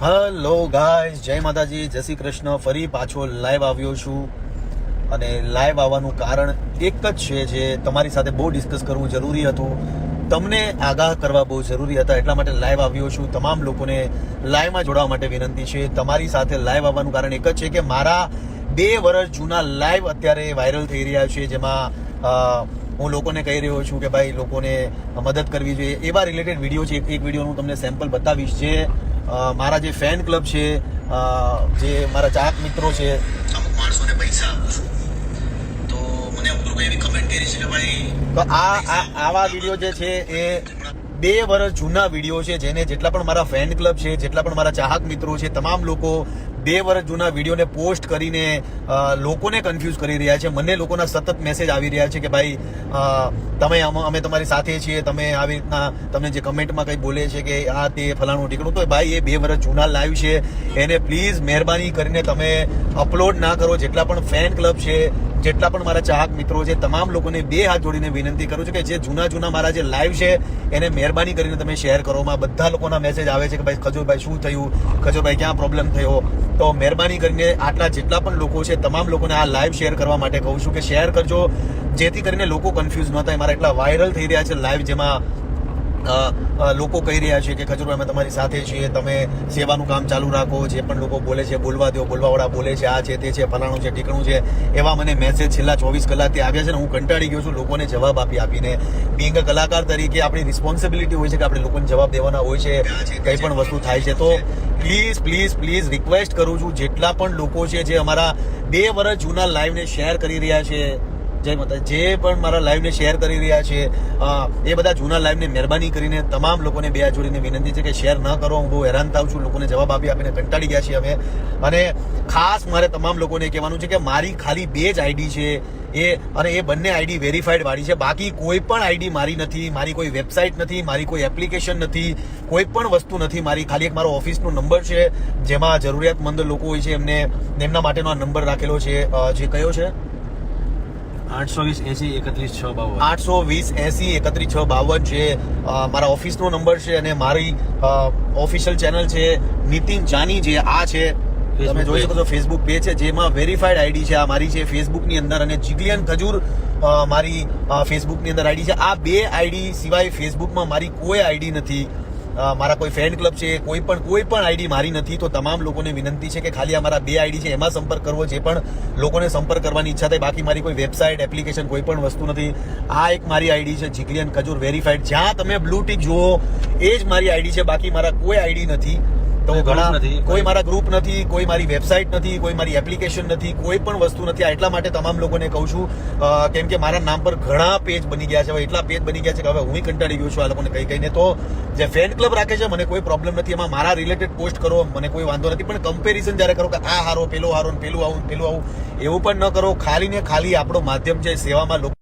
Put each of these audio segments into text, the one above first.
Hello guys, જય માતાજી, જય શ્રી કૃષ્ણ. ફરી પાછો લાઈવ આવ્યો છું અને લાઈવ આવવાનું કારણ એક જ છે જે તમારી સાથે બહુ ડિસ્કસ કરવું જરૂરી હતું, તમને આગાહ કરવા બહુ જરૂરી હતા, એટલા માટે લાઈવ આવ્યો છું. તમામ લોકોને લાઈવમાં જોડાવા માટે વિનંતી છે. તમારી સાથે લાઈવ આવવાનું કારણ એક જ છે કે મારા 2 વર્ષ જૂના લાઈવ અત્યારે વાયરલ થઈ રહ્યા છે, જેમાં હું લોકોને કહી રહ્યો છું કે ભાઈ લોકોને મદદ કરવી જોઈએ. એવા રિલેટેડ વિડીયો છે. એક વિડીયોનું તમને સેમ્પલ બતાવીશ. જે મારા જે ફેન ક્લબ છે, જે મારા ચાહક મિત્રો છે, અમુક માણસોને પૈસા આપું છું, તો મને અમુક લોકો એવી કમેન્ટ કરી છે કે ભાઈ આવા વિડીયો જે છે એ 2 વર્ષ જૂના વિડીયો છે, જેને જેટલા પણ મારા ફેન ક્લબ છે, જેટલા પણ મારા ચાહક મિત્રો છે, તમામ લોકો 2 વર્ષ જૂના વિડીયોને પોસ્ટ કરીને લોકોને કન્ફ્યુઝ કરી રહ્યા છે. મને લોકોના સતત મેસેજ આવી રહ્યા છે કે ભાઈ અમે તમારી સાથે છીએ, તમે આવી રીતના તમને જે કમેન્ટમાં કંઈ બોલે છે કે આ તે ફલાણું ઠીકણું, તો ભાઈ એ 2 વર્ષ જૂના લાઈવ છે, એને પ્લીઝ મહેરબાની કરીને તમે અપલોડ ના કરો. જેટલા પણ ફેન ક્લબ છે, જેટલા પણ મારા ચાહક મિત્રો છે, તમામ લોકોને 2 હાથ જોડીને વિનંતી કરું છું કે જે જૂના મારા જે લાઈવ છે એને મહેરબાની કરીને તમે શેર કરો. બધા લોકોના મેસેજ આવે છે કે ભાઈ ખજૂરભાઈ શું થયું, ખજૂરભાઈ ક્યાં પ્રોબ્લેમ થયો, તો મહેરબાની કરીને આટલા જેટલા પણ લોકો છે તમામ લોકોને આ લાઈવ શેર કરવા માટે કહું છું કે શેર કરજો, જેથી કરીને લોકો કન્ફ્યુઝ ન થાય. મારા એટલા વાયરલ થઈ રહ્યા છે લાઈવ, જેમાં લોકો કહી રહ્યા છે કે ખજૂરભાઈ અમે તમારી સાથે છીએ, તમે સેવાનું કામ ચાલુ રાખો, જે પણ લોકો બોલે છે બોલવા દો, બોલવાવાળા બોલે છે, આ છે તે છે, ફલાણું છે ઠીકણું છે, એવા મને મેસેજ છેલ્લા 24 કલાકથી આવ્યા છે ને હું કંટાળી ગયો છું લોકોને જવાબ આપીને. બિંગ કલાકાર તરીકે આપણી રિસ્પોન્સિબિલિટી હોય છે કે આપણે લોકોને જવાબ દેવાના હોય છે કંઈ પણ વસ્તુ થાય છે. તો પ્લીઝ રિક્વેસ્ટ કરું છું, જેટલા પણ લોકો છે જે અમારા 2 વર્ષ જૂના લાઈવને શેર કરી રહ્યા છે, જય માતા, જે પણ મારા લાઈવને શેર કરી રહ્યા છે એ બધા જૂના લાઈવને મહેરબાની કરીને તમામ લોકોને 2 હાથ જોડીને વિનંતી છે કે શેર ન કરો. હું બહુ હેરાન થાઉં છું, લોકોને જવાબ આપીને કંટાળી ગયા છીએ અમે. અને ખાસ મારે તમામ લોકોને કહેવાનું છે કે મારી ખાલી 2 જ આઈડી છે, એ બંને આઈડી વેરીફાઈડ વાળી છે. બાકી કોઈ પણ આઈડી મારી નથી, મારી કોઈ વેબસાઇટ નથી, મારી કોઈ એપ્લિકેશન નથી, કોઈ પણ વસ્તુ નથી મારી. ખાલી એક મારો ઓફિસનો નંબર છે, જેમાં જરૂરિયાતમંદ લોકો હોય છે એમના માટેનો આ નંબર રાખેલો છે, જે કયો છે 820-80-31-652 છે. મારા ઓફિસનો નંબર છે અને મારી ઓફિશિયલ ચેનલ છે નીતિન જાની, જે આ છે તમે જોઈ શકો છો ફેસબુક પેજ છે, જેમાં વેરીફાઈડ આઈડી છે. આ મારી છે ફેસબુકની અંદર, અને જિગ્લિયન ખજૂર મારી ફેસબુકની અંદર આઈડી છે. આ 2 આઈડી સિવાય ફેસબુકમાં મારી કોઈ આઈડી નથી. મારા કોઈ ફેન ક્લબ છે, કોઈ પણ આઈડી મારી નથી. તો તમામ લોકોને વિનંતી છે કે ખાલી અમારા 2 આઈડી છે, એમાં સંપર્ક કરવો, જે પણ લોકોને સંપર્ક કરવાની ઈચ્છા થાય. બાકી મારી કોઈ વેબસાઇટ, એપ્લિકેશન કોઈ પણ વસ્તુ નથી. આ એક મારી આઈડી છે જિગ્લિયન ખજૂર વેરીફાઈડ, જ્યાં તમે બ્લુ ટિક જુઓ એ જ મારી આઈડી છે. બાકી મારા કોઈ આઈડી નથી. તો કોઈ મારા ગ્રુપ નથી, કોઈ મારી વેબસાઇટ નથી, કોઈ મારી એપ્લિકેશન નથી, કોઈ પણ વસ્તુ નથી. એટલા માટે તમામ લોકોને કહું છું, કેમ કે મારા નામ પર ઘણા પેજ બની ગયા છે. હવે એટલા પેજ બની ગયા છે કે હવે હું કંટાળી ગયો છું આ લોકોને કહીને. તો જે ફેન ક્લબ રાખે છે મને કોઈ પ્રોબ્લેમ નથી, એમાં મારા રિલેટેડ પોસ્ટ કરો, મને કોઈ વાંધો નથી. પણ કમ્પેરિઝન જ્યારે કરો કે આ હારો, પેલો હારો, પેલું આવું, એવું પણ ન કરો. ખાલી ને ખાલી આપણો માધ્યમ છે સેવામાં, લોકો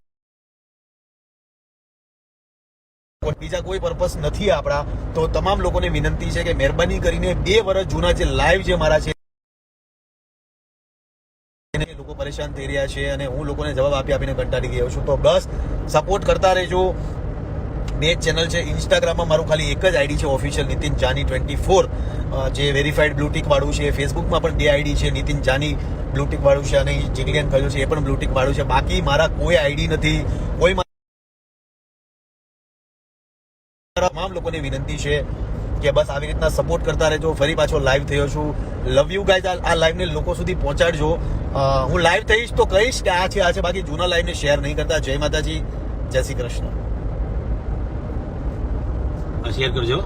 બીજા કોઈ પર્પસ નથી આપણા. તો તમામ લોકોને વિનંતી છે કે મહેરબાની કરીને 2 વર્ષ જૂના જે લાઈવ જે મારા છે, લોકો પરેશાન થઈ રહ્યા છે અને હું લોકોને જવાબ આપીને કંટાળી ગયો છું. તો બસ સપોર્ટ કરતા રહેજો. 2 ચેનલ છે. ઇન્સ્ટાગ્રામમાં મારું ખાલી એક જ આઈડી છે ઓફિશિયલ નીતિન જાની 24, જે વેરીફાઈડ બ્લુટિક વાળું છે. ફેસબુકમાં પણ 2 આઈડી છે, નીતિન જાની બ્લુટિક વાળું છે અને જિગ્લિયન ખજૂર છે, એ પણ બ્લુટિક વાળું છે. બાકી મારા કોઈ આઈડી નથી. કોઈ તમામ લોકોને વિનંતી છે કે બસ આવી રીતના સપોર્ટ કરતા રહેજો. ફરી પાછો લાઈવ થયો છું. Love you guys. આ લાઈવને લોકો સુધી પહોંચાડજો. હું લાઈવ થઈશ તો કહીશ કે આ છે. બાકી જૂના લાઈવને શેર નહીં કરતા. જય માતાજી, જય શ્રી કૃષ્ણ. શેર કરજો.